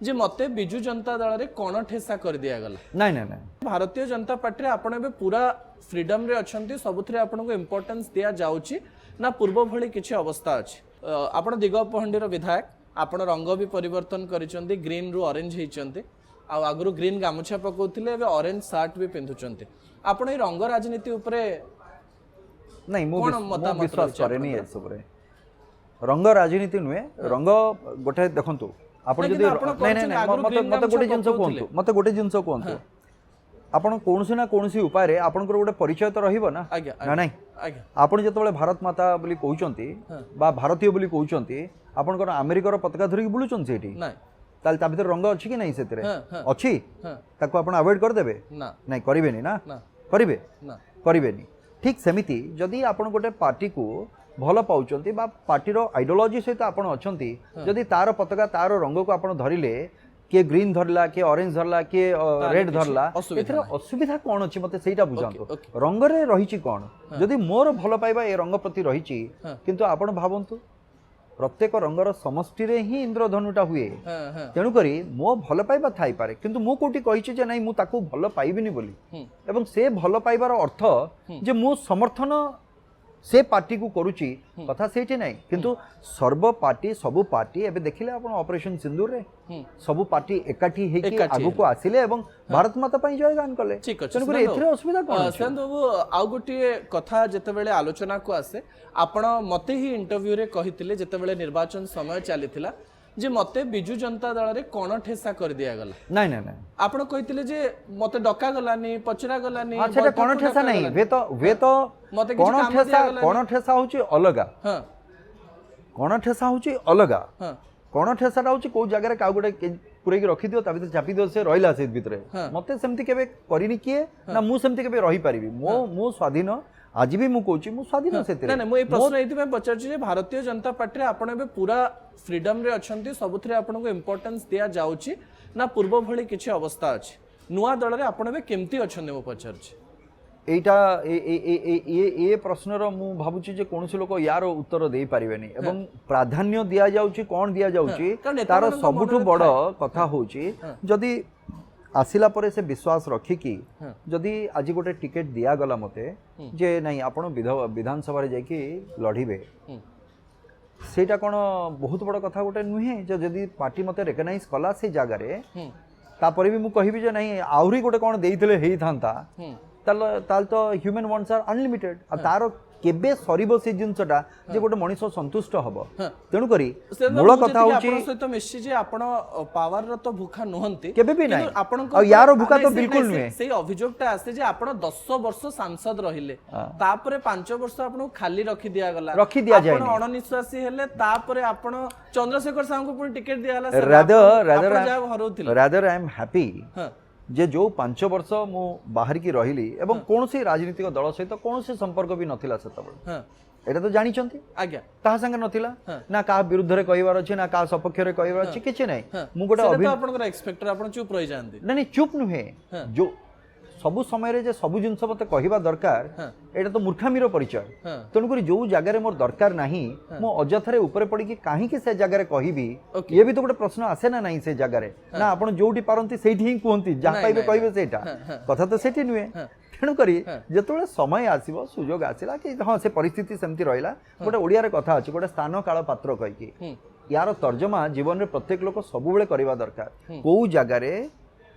जे मते बिजु जनता दल रे कोन ठेसा कर दिया गला नहीं नहीं नहीं भारतीय जनता पार्टी रे आपण एबे पूरा फ्रीडम रे अछंती सबुथरे आपण को इंपोर्टेंस दिया जाउची ना पूर्व भली किछि अवस्था अछि आपण दिगपहंडी रो विधायक आपण रंग भी परिवर्तन करिसंती ग्रीन रु ऑरेंज हेचंती आ आगरु ग्रीन गामुछा पकोथिले एबे ऑरेंज शर्ट भी पिंधुचंती आपण ए रंग राजनीति उपरे नहीं कोन मु मतामत विश्वास रहिछि करे नहीं सब रे रंग राजनीति नुहे रंग गोटे देखंतु आपण नहीं, जदि किंतु आपण नहीं नहीं कहउछन नहीं आगरु मते green मते गोटे गामछा जिंस पकौथिले। कोंतु मते गोटे जिंस कोंतु आपण कोनसी ना कोनसी उपाय रे आपनकर गोटे परिचय तो रहिबो ना आज्ञा ना नहीं आज्ञा आपण जेतबेले भारत माता बोली कहउचंती बा भारतीय बोली कहउचंती आपनकर अमेरिकार पताका धरि बुलुचंती सेठी नहीं ताल ता भीतर रंग अछि कि नहीं सेतरे हाँ। अछि हाँ। ताको आपण अवॉइड कर देबे ना नहीं करिवेनी ना ना करिवे ना करिवेनी ठीक सेमिति जदि आपण गोटे पार्टी को भल पाउचंती बा पार्टी रो आइडियोलॉजी सहित आपण अछंती जदि तार पताका तार रंग को आपण धरिले के ग्रीन धरला के ऑरेंज धरला के रेड धरला असुविधा एथरा असुविधा कोन अछि मते सेटा बुझांतो ओके। रंग रे रहिछि कोन जदि मोर भल पाइबा ए रंग प्रति रहिछि किंतु आपण भाबंतु प्रत्येक रंगर समष्टि रे ही इंद्रधनुटा हुए हाँ हाँ तेणु करी मो भल पाइबा थाई पारे किंतु मु कोठी कहिछि जे नहीं मु ताको भल पाइबिनी बोली एवं से भल पाइबार अर्थ जे मु समर्थन से पार्टी को करूची कथा सेठी नहीं किंतु सर्व पार्टी सबु पार्टी एबे देखिले आपण ऑपरेशन सिंदूर रे सबु पार्टी एकाठी हे कि एकाठी आगु को आसिले एवं भारत माता पई जय गान कले ठीक अछि तेणु करी एथिरे असुविधा कोन अछि सेन बाबू आउ गोटे कथा जेतेबेले आलोचना को आसे आपण मते ही इंटरव्यू रे कहितिले जेतेबेले निर्वाचन समय चलीथिला जे मते बिजु जनता दल रे कोन ठेसा कर दिया गला नहीं नहीं नहीं आपण कहितिले जे मते डका गलानी पचरा गलानी अच्छा एटा कोन ठेसा नहीं वे तो मते किछ कोन काम ठेसा दियागलानी। कोन ठेसा होची अलगा हां कोन ठेसा होची अलगा हां कोन ठेसाटा होची को जगह रे का गुटे पुरै के रखि दियो ता भीतर चापी दियो से रहिला से भीतर हाँ। मते सेमति केबे करिनी किए ना मु सेमति केबे रहि परिबी मो स्वाधीन आज भी मु कहूची मु स्वाधीन सेते ना ना मु ए प्रश्न एथि में पचारछि जे भारतीय जनता पार्टी रे आपण एबे पूरा फ्रीडम रे अछंती सबुथरे आपण को इंपोर्टेंस दिया जाउची ना पूर्व भली किछि अवस्था अछि नुआ दल रे आपण एबे केमती अछंती मु पचारछि एटा ए प्रश्नर मु भाबुची जे कोनसे लोक यार उत्तर देई परिबेनी एवं प्राधान्य दिया जाउची कोन दिया जाउची कारण तार एतमानक सबुठु मनरे बड़ थाए। कथा होची जदी आसिला परे से विश्वास रखी कि जदी आज गोटे टिकेट दिया गला मते जे नहीं आपण विधानसभा रे जाकी लढिबे सेटा कोन बहुत बड़ कथा गोटे नुहे जे जदी पार्टी मते रिकॉग्नाइज कला से जागा रे तापरे भी मु कहिबी जे नहीं आउरी गोटे कोन देइथिले हेई थांता ताल तो ह्यूमन वांट्स आर अनलिमिटेड आ तार केबे सरीबो से जिंसटा जे गोटे मनीष संतुष्ट हबो तेनु करी मूल कथा होची आपण सहित मिसि जे आपण पावर र तो भूखा नहंती केबे भी नहीं आपण आ यार भूखा तो बिल्कुल नुहे सेही अभियोगटा आसे जे आपण 10 वर्ष सांसद रहिले तापरे 5 वर्ष आपण खाली रखी दिया गला रखी दिया जाय आपण अणनिश्वासी हेले तापरे आपण चंद्रशेखर साहू को पुनी टिकट दिया गला रादर आई एम हैप्पी जे जो 5 वर्ष मु बाहर की रहिली एवं कौन सी राजनीतिक दल सहित कौन से संपर्क भी नथिला सेतबे एटा तो जानी चंती आज्ञा ता संगे नथिला ना का विरुद्ध रे कहिवार अछि ना का सपक्ष रे कहिवार अछि किछि नै मु गोटे सेटा तो आपनकर एक्सपेक्टर आपण चुप रहि जानती नहीं चुप नुहे जो सबु समय रे जे सबु जिंस मते कहिबा दरकार एटा तो मूर्खामीर परिचय तेणुक जो जगार मोर दरकार नाही मो अजथरे ऊपर पड़ी कि काहे कि से जगार कहिबी ये भी तो गोटे प्रश्न आसे ना नहीं से जगार ना आपण जोटी पारंती सेठी ही कहंती जा पाइबे कहिबे सेटा कथा तो सेठी नुहे तेणु करी जेतबेले समय आसीबो सुजोग आसिला कि हां से परिस्थिति सेमती रहिला गोटे ओडिया रे कथा अछि गोटे स्थान काल पात्र कहि कि यार तर्जमा जीवन रे प्रत्येक लोक सबु बेले करबा दरकार को जगार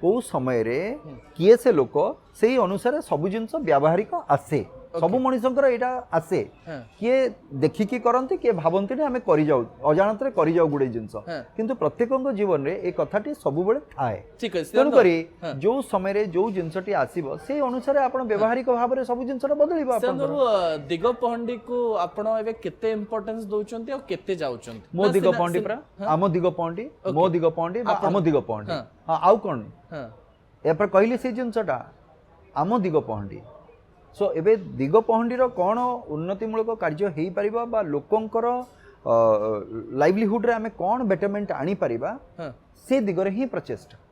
को समय रे किए से लोक सेही अनुसार सब जिंस व्यावहारिक आसे सब मनुष्यंकर एटा आसे किए देखिकी करंती किए भाबंती ने आमे करि जाउ अजानत रे करि जाउ गुडे जिंस किंतु प्रत्येकंग जीवन रे ए कथाटी सब बेले थाए ठीक है तेणु करी जो समय रे जो जिंसटी आसीबो से अनुसार आपण व्यावहारिक भाव रे सब जिंस रे बदलिबो आपण दिगपहंडी को आपण एबे केते इंपोर्टेंस दोचंती और केते जाउचंती मो दिगपहंडी प्रा आमो दिगपहंडी मो दिगपहंडी बा आमो दिगपहंडी हां आउ कोन ए पर कहली से जिंसटा आमो दिगपहंडी सो एबे दिगपहंडी रो कोन उन्नतिमूलक कार्य हेई परिबा बा लोकंकर लाइवलीहुड रे आमे कोन बेटरमेंट आनी परिबा से दिगरे ही प्रचेष्टा